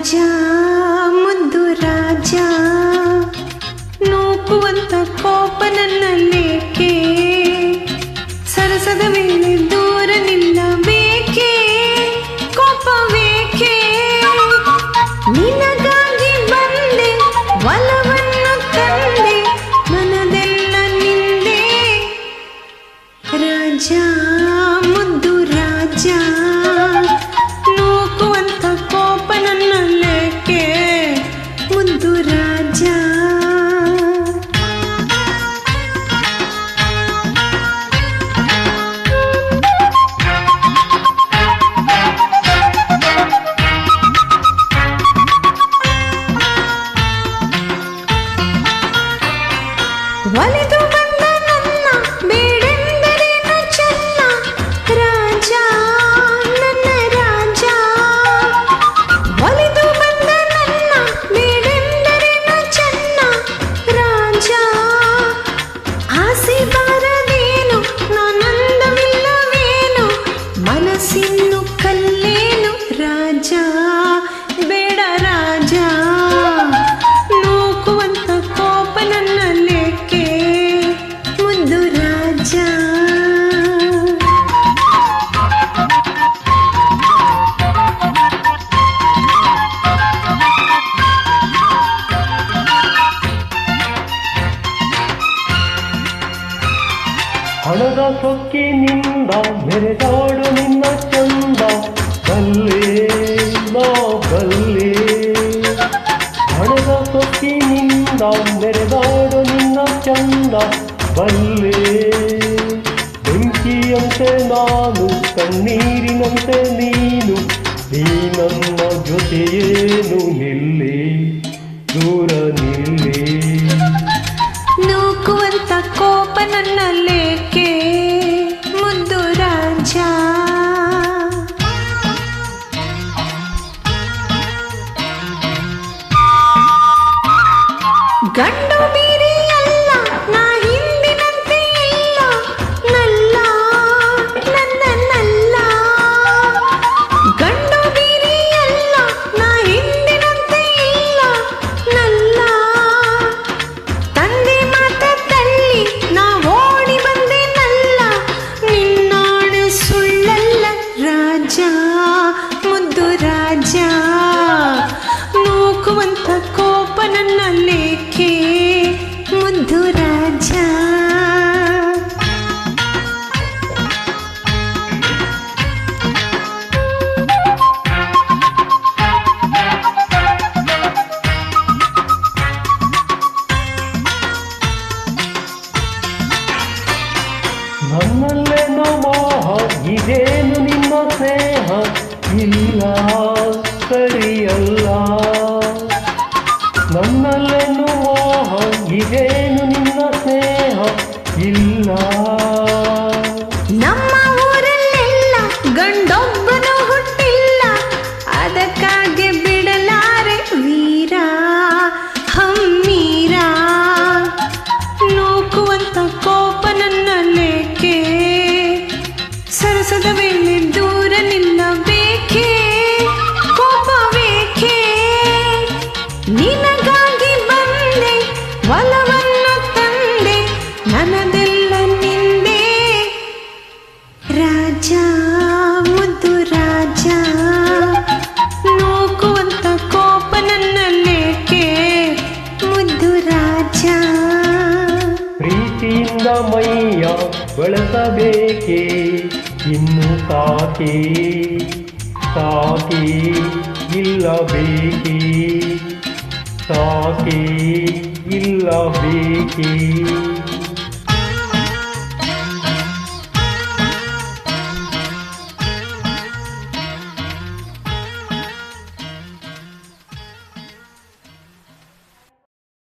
ರಾಜ ಮುದ್ದು ರಾಜ ನೂಕುವಂತ ಕೋಪ ನನ್ನಲ್ಲೇಕೆ ಸರಸದ ಮೇಲೆ ದೂರ ನಿಲ್ಲಬೇಕೆ ಕೋಪವೇಕೆ ನಿನಗಾಗಿ ಬಂದೆ ಒಲವನ್ನು ತಂದೆ ಮನದೆಲ್ಲ ನಿಂದೆ ರಾಜ ಮುದ್ದು ರಾಜ ನೂಕುವಂತ ಕೋಪ ನನ್ನಲ್ಲೇಕೆ ಮುದ್ದು ರಾಜ ಒಲಿದು ಬಂದ ನನ್ನ ಬೇಡೆಂದರೇನು ಚೆನ್ನ ರಾಜ ನನ್ನ ರಾಜ ಒಲಿದು ಬಂದ ನನ್ನ ಬೇಡೆಂದರೇನು ಚೆನ್ನ ರಾಜ ಆಸೆ ಬಾರದೇನು ನಾನಂದವಿಲ್ಲವೇನು ಮನಸ್ಸಿನ್ನು ಕಲ್ಲೇನು ರಾಜ ಬೇಡ ರಾಜ ನೂಕುವಂತ ಕೋಪ ನನ್ನಲ್ಲೇಕೆ ಮುದ್ದು ರಾಜ ಹಣದ ಸೊಕ್ಕಿನಿಂದ ಮೆರೆದಾಡು ನಿನ್ನ ಚಂದ ಬಲ್ಲೆ ನಾ ಬಲ್ಲೆ ಹಣದ ಸೊಕ್ಕಿನಿಂದ ಮೆರೆದಾಡು ನಿನ್ನ ಚಂದ ಬಲ್ಲೆ ಬೆಂಕಿಯಂತೆ ನಾನು ಕಣ್ಣೀರಿನಂತೆ ನೀನು ನೀ ನನ್ನ ಜೊತೆಯೇನು ನಿಲ್ಲಿ ದೂರ ನಿಲ್ಲಿ ನೂಕುವಂತ ಕೋಪ ನನ್ನಲ್ಲೇಕೆ ಮುದ್ದು ರಾಜ ಗಂಡು ಬೀರಿಯಲ್ಲ ನಾ ಹಿಂದಿನಂತೆ ಇಲ್ಲ ನಲ್ಲ ನನ್ನ ನಲ್ಲ ಗಂಡು ಬೀರಿಯಲ್ಲ ನಾ ಹಿಂದಿನಂತೆ ಇಲ್ಲ ನಲ್ಲ ತಂದೆ ಮಾತ ತಳ್ಳಿ ನಾ ಓಡಿ ಬಂದೆ ನಲ್ಲ ನಿನ್ನಾಡು ಸುಳ್ಳಲ್ಲ ರಾಜ ಮುದ್ದು ರಾಜ ನೂಕುವಂತ ಕೋಪ ನನ್ನಲ್ಲೇಕೆ ಮುದ್ದು ರಾಜ ನನ್ನಲ್ಲೇನೋ ಮೋಹ ಇದೇನು ನಿನ್ನ ಸ್ನೇಹ ಇಲ್ಲ ಸರಿಯಲ್ಲ ನನ್ನಲ್ಲೇನು ಮೋಹ ಇದೇನು ನಿನ್ನ ಸ್ನೇಹ ಇಲ್ಲ ನಮ್ಮ ಊರಲ್ಲೆಲ್ಲ ಗಂಡೊಬ್ಬನು ಹುಟ್ಟಿಲ್ಲ ಅದಕ್ಕಾಗಿ ಬಿಡಲಾರೆ ವೀರ ಹಮ್ಮೀರ ನೂಕುವಂತ ಕೋಪ ನನ್ನಲ್ಲೇಕೆ ಸರಸದ ಮೇಲೆ ದೂರ ನಿಲ್ಲಬೇಕೆ ಕೋಪವೇಕೆ ನಿನಗಾಗಿ ಬಂದೆ ಒಲವನ್ನು ತಂದೆ ನನದೆಲ್ಲ ನಿಂದೆ ರಾಜ ಮುದ್ದು ರಾಜ ನೂಕುವಂತ ಕೋಪ ನನ್ನಲ್ಲೇಕೆ ಮುದ್ದು ರಾಜ ಪ್ರೀತಿಯಿಂದ ಮೈಯ ಬೆಳೆಸಬೇಕೆ ಇನ್ನು ಸಾಕಿ ಸಾಕಿ ಇಲ್ಲ ಬೇಕಿ ಸಾಕಿ ಇಲ್ಲ ಬೇಕಿ